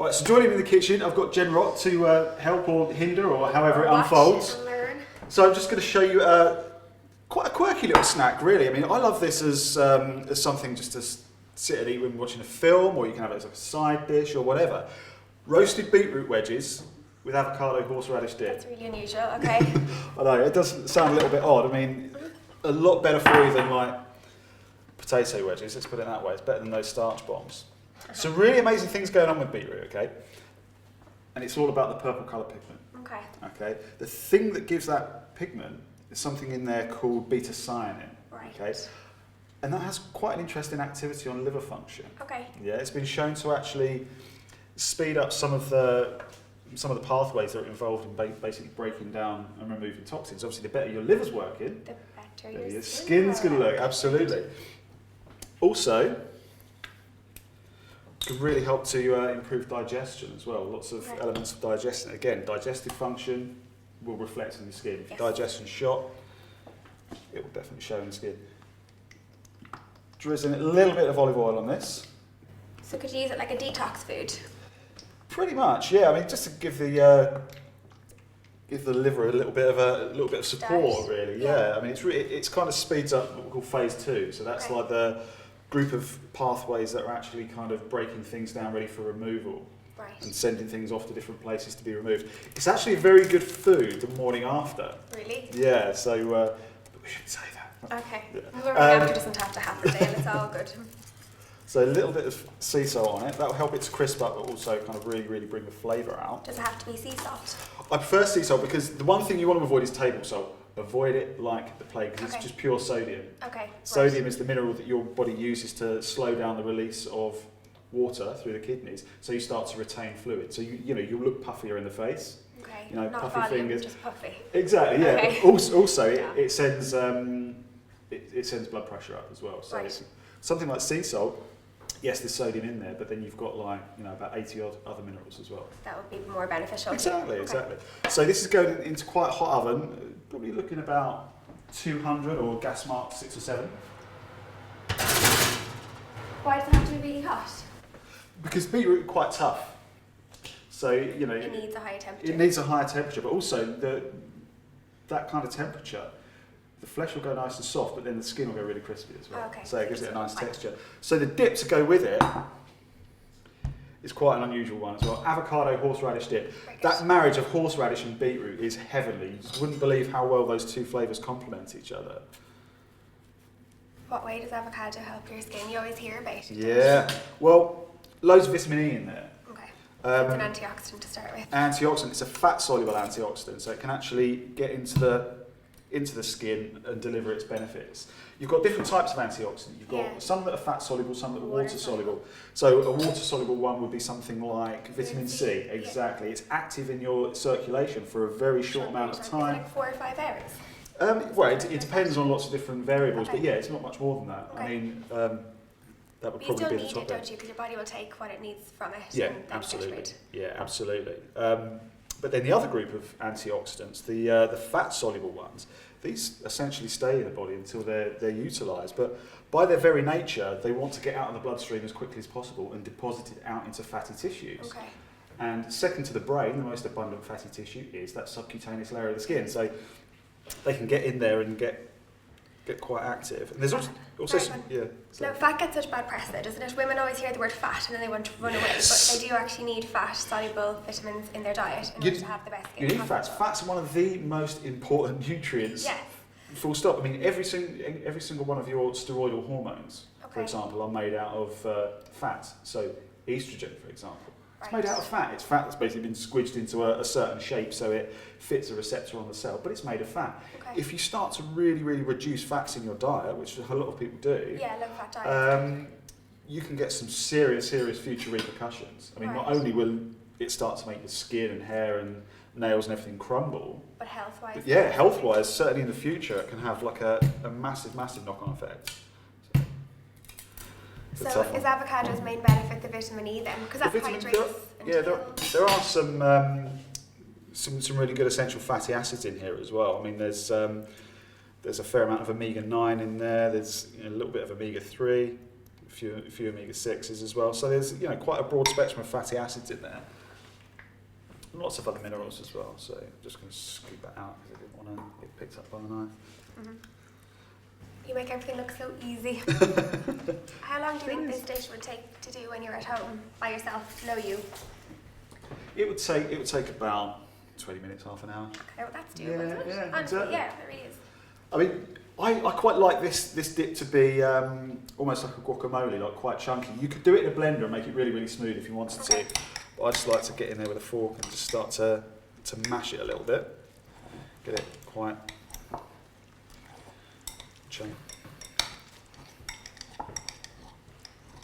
All right, so joining me in the kitchen, I've got Jen Rott to help or hinder or however it unfolds. So I'm just going to show you quite a quirky little snack, really. I mean, I love this as something just to sit and eat when watching a film, or you can have it as like a side dish or whatever. Roasted beetroot wedges with avocado horseradish dip. That's really unusual, okay. I know, it does sound a little bit odd. I mean, a lot better for you than like potato wedges, let's put it that way. It's better than those starch bombs. Some really amazing things going on with beetroot, okay? And it's all about the purple colour pigment. Okay. Okay. The thing that gives that pigment is something in there called beta-cyanin. Right. Okay. And that has quite an interesting activity on liver function. Okay. Yeah, it's been shown to actually speed up some of the pathways that are involved in basically breaking down and removing toxins. Obviously, the better your liver's working, the better your skin's going to look. Absolutely. Also, can really help to improve digestion as well. Lots of elements of digestion. Again, digestive function will reflect on your skin. If your digestion's shot, it will definitely show in the skin. Drizzling a little bit of olive oil on this. So could you use it like a detox food? Pretty much, yeah. I mean, just to give the liver a little bit of support, really. Yeah. I mean, it's kind of speeds up what we call phase 2. So that's like the group of pathways that are actually kind of breaking things down, ready for removal, and sending things off to different places to be removed. It's actually a very good food the morning after. Really? Yeah. So but we shouldn't say that. Okay. The morning after doesn't have to happen, Dale. It's all good. So a little bit of sea salt on it. That will help it to crisp up, but also kind of really, really bring the flavour out. Does it have to be sea salt? I prefer sea salt because the one thing you want to avoid is table salt. Avoid it like the plague because it's just pure sodium. Okay. Sodium is the mineral that your body uses to slow down the release of water through the kidneys, so you start to retain fluid. So you'll look puffier in the face. Okay. You know, not puffy volume, fingers. just puffy. Exactly. Yeah. Okay. Also, it sends it sends blood pressure up as well. So it's something like sea salt. Yes, there's sodium in there, but then you've got about 80 odd other minerals as well. That would be more beneficial. Exactly. So this is going into quite a hot oven, probably looking about 200 or gas mark 6 or 7. Why does it have to be really hot? Because beetroot is quite tough. So, it needs a higher temperature. It needs a higher temperature, but also that kind of temperature, the flesh will go nice and soft, but then the skin will go really crispy as well. Okay. So it gives it a nice texture. So the dip to go with it is quite an unusual one as well. Avocado horseradish dip. That marriage of horseradish and beetroot is heavenly. You just wouldn't believe how well those two flavours complement each other. What way does avocado help your skin? You always hear about it. Yeah. Well, loads of vitamin E in there. Okay. It's an antioxidant to start with. Antioxidant. It's a fat-soluble antioxidant, so it can actually get into the skin and deliver its benefits. You've got different types of antioxidants. You've got some that are fat-soluble, some that are water-soluble. So a water-soluble one would be something like vitamin C. Exactly. It's active in your circulation for a very short amount of time. Like 4 or 5 hours? It depends on lots of different variables, but yeah, it's not much more than that. I mean, that would probably be the top end. You still need it, don't you? Because your body will take what it needs from it. Yeah, absolutely. Yeah, absolutely. But then the other group of antioxidants, the fat-soluble ones, these essentially stay in the body until they're utilised. But by their very nature, they want to get out of the bloodstream as quickly as possible and deposit it out into fatty tissues. Okay. And second to the brain, the most abundant fatty tissue is that subcutaneous layer of the skin. So they can get in there and get quite active. And there's also No, fat gets such bad press though, doesn't it? Women always hear the word fat and then they want to run away, but they do actually need fat-soluble vitamins in their diet in order to have the best skin. You need fats. Fats are one of the most important nutrients. Yes. Full stop. I mean, every single one of your steroidal hormones, for example, are made out of fat. So estrogen, for example. It's made out of fat. It's fat that's basically been squidged into a certain shape so it fits a receptor on the cell, but it's made of fat. Okay. If you start to really, really reduce fats in your diet, which a lot of people do, low-fat diet, you can get some serious future repercussions. I mean, not only will it start to make your skin and hair and nails and everything crumble, but health-wise, health-wise, certainly in the future, it can have like a massive knock-on effect. So is avocado's main benefit the vitamin E then? Because that hydrates. There are some really good essential fatty acids in here as well. I mean, there's a fair amount of omega-9 in there. There's a little bit of omega-3, a few omega-6s as well. So there's quite a broad spectrum of fatty acids in there. Lots of other minerals as well. So I'm just going to scoop that out because I didn't want to get picked up by a knife. Mm-hmm. You make everything look so easy. How long do you think this dish would take to do when you're at home by yourself? Know you? It would take about 20 minutes, half an hour. Okay, well that's doable, isn't it? Yeah, Honestly, exactly. yeah, it really is. I mean, I quite like this dip to be almost like a guacamole, like quite chunky. You could do it in a blender and make it really, really smooth if you wanted to. But I just like to get in there with a fork and just start to mash it a little bit. Get it quite chunky.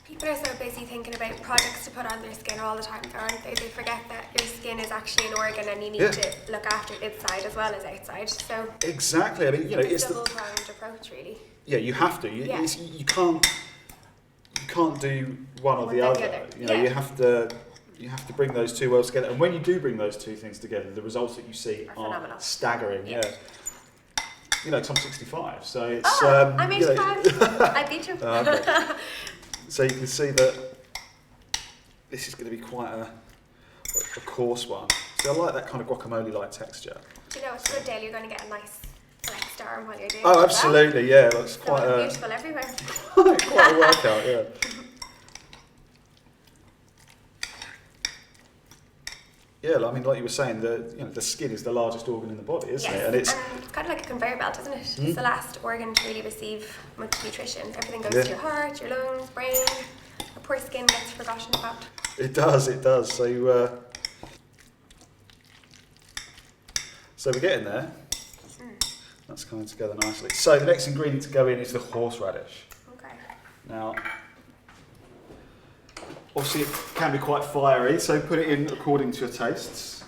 People are so busy thinking about products to put on their skin all the time, aren't they? They forget that your skin is actually an organ and you need to look after it inside as well as outside. So exactly. I mean, it's a double-pronged approach, really. Yeah, you have to. You can't do one or the other. You have to bring those two worlds together. And when you do bring those two things together, the results that you see are staggering. Yeah. 'Cause I'm 65, so it's. I'm 85. I beat you. Okay. So you can see that this is going to be quite a coarse one. So I like that kind of guacamole-like texture. Do you know, it's good, Dale. You're going to get a nice flexed arm while you're doing it. Oh, absolutely, yeah. That's quite beautiful everywhere. quite a workout, yeah. Yeah, I mean, like you were saying, the skin is the largest organ in the body, isn't it? And it's kind of like a conveyor belt, isn't it? It's the last organ to really receive much nutrition. Everything goes to your heart, your lungs, brain. Our poor skin gets forgotten about. It does. So, so we're getting there. That's coming together nicely. So the next ingredient to go in is the horseradish. Okay. Now, obviously it can be quite fiery, so put it in according to your tastes.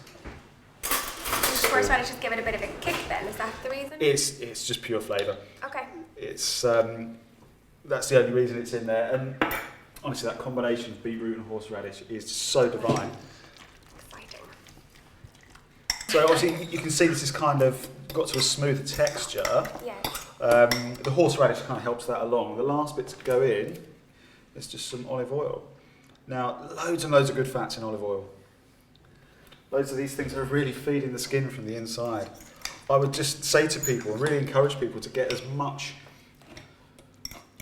Horseradish just give it a bit of a kick then, is that the reason? It's just pure flavour. Okay. It's that's the only reason it's in there, and honestly that combination of beetroot and horseradish is so divine. Exciting. So obviously you can see this is kind of got to a smoother texture. Yeah. The horseradish kind of helps that along. The last bit to go in is just some olive oil. Now, loads and loads of good fats in olive oil. Loads of these things are really feeding the skin from the inside. I would just say to people and really encourage people to get as much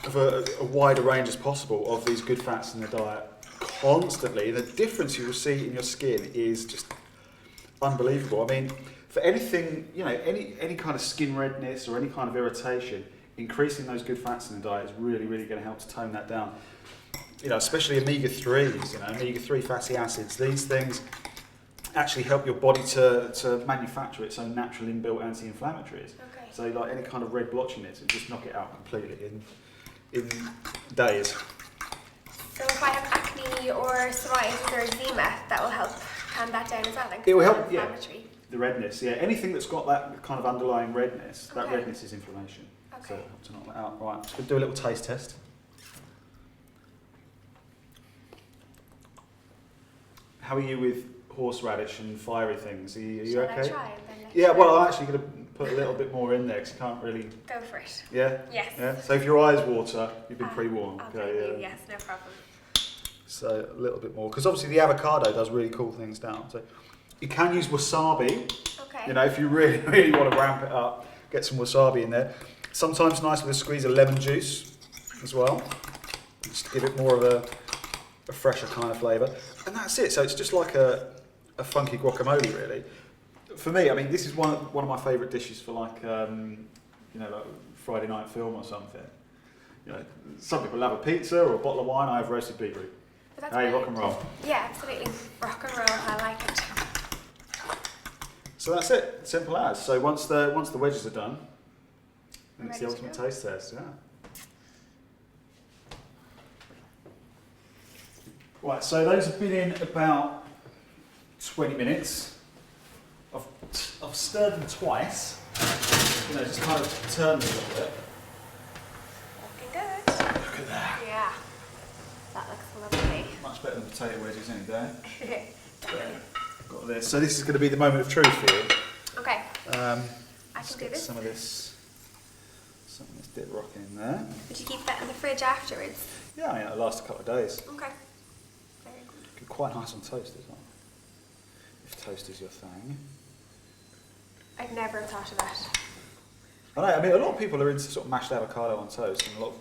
of a wider range as possible of these good fats in their diet constantly. The difference you will see in your skin is just unbelievable. I mean, for anything, any kind of skin redness or any kind of irritation, increasing those good fats in the diet is really, really going to help to tone that down. Especially omega-3s, omega-3 fatty acids. These things actually help your body to manufacture its own natural inbuilt anti-inflammatories. Okay. So like any kind of red blotchiness, it just knock it out completely in days. So if I have acne or psoriasis or eczema, that will help calm that down as well? It will help, the redness, anything that's got that kind of underlying redness, that redness is inflammation. Okay. So help to knock that out. Right, I'm just going to do a little taste test. How are you with horseradish and fiery things? Are you okay? Shall I try and then Yeah, well, I'm actually going to put a little bit more in there because you can't really... Go for it. Yeah? Yes. Yeah. So if your eyes water, you've been pre-warned. I'll tell you, yes, no problem. So a little bit more, because obviously the avocado does really cool things down. So you can use wasabi. Okay. If you really, really want to ramp it up, get some wasabi in there. Sometimes nice with a squeeze of lemon juice as well, just to give it more of a fresher kind of flavour. And that's it. So it's just like a funky guacamole, really. For me, I mean, this is one of my favourite dishes for like Friday night film or something. Some people love a pizza or a bottle of wine. I have roasted beetroot. Hey, rock and roll. Yeah, absolutely. Rock and roll. I like it. So that's it. Simple as. So once the wedges are done, then it's the ultimate taste test. Yeah. Right. So those have been in about 20 minutes. I've stirred them twice. Just kind of turned them a little bit. Looking good. Look at that. Yeah. That looks lovely. Much better than potato wedges any day. Got this. So this is going to be the moment of truth for you. Okay. I can do this. Some of this Some of this dip rock in there. Would you keep that in the fridge afterwards? Yeah, I mean, it'll last a couple of days. Okay. Very good. Quite nice on toast as well. If toast is your thing. I'd never have thought of that. I know, I mean, a lot of people are into sort of mashed avocado on toast, and a lot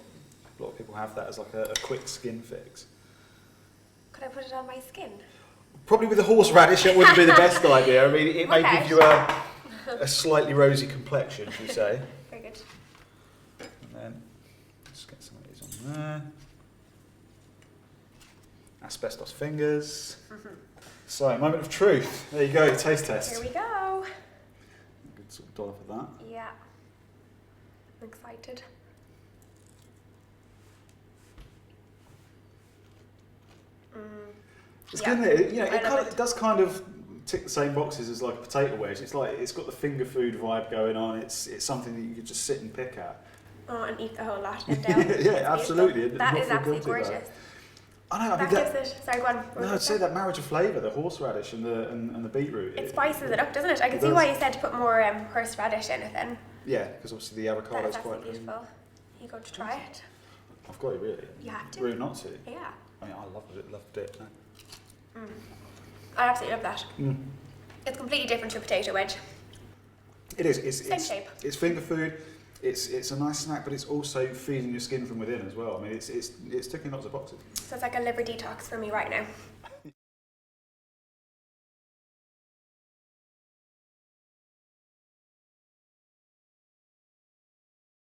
of people have that as like a quick skin fix. Could I put it on my skin? Probably with the horseradish, that wouldn't be the best idea. I mean, it may Okay. give you a slightly rosy complexion, should we say. Very good. And then just get some of these on there. Asbestos fingers. So, moment of truth. There you go, taste test. Here we go. Good sort of dollop of that. Yeah. I'm excited. It's Yeah. good, isn't it? You know, I love it does kind of tick the same boxes as like a potato wedge. It's like it's got the finger food vibe going on. It's something that you could just sit and pick at. Oh, and eat the whole lot and down. Yeah, absolutely. That Not is feel absolutely guilty about gorgeous. it. I know. I mean, That gives it. Sorry, go on. no, I'd say that marriage of flavour, the horseradish and the beetroot. It spices it up, doesn't it? I can It see does. why you said to put more horseradish in it then. Yeah, because obviously the That avocado is is quite. absolutely beautiful. You go to try it? I've got it really. You have to. Rude not to. Yeah. I mean, I loved it. No. I absolutely love that. Mm. It's completely different to a potato wedge. It is. Same shape. It's finger food. It's a nice snack, but it's also feeding your skin from within as well. I mean, it's ticking lots of boxes. So it's like a liver detox for me right now.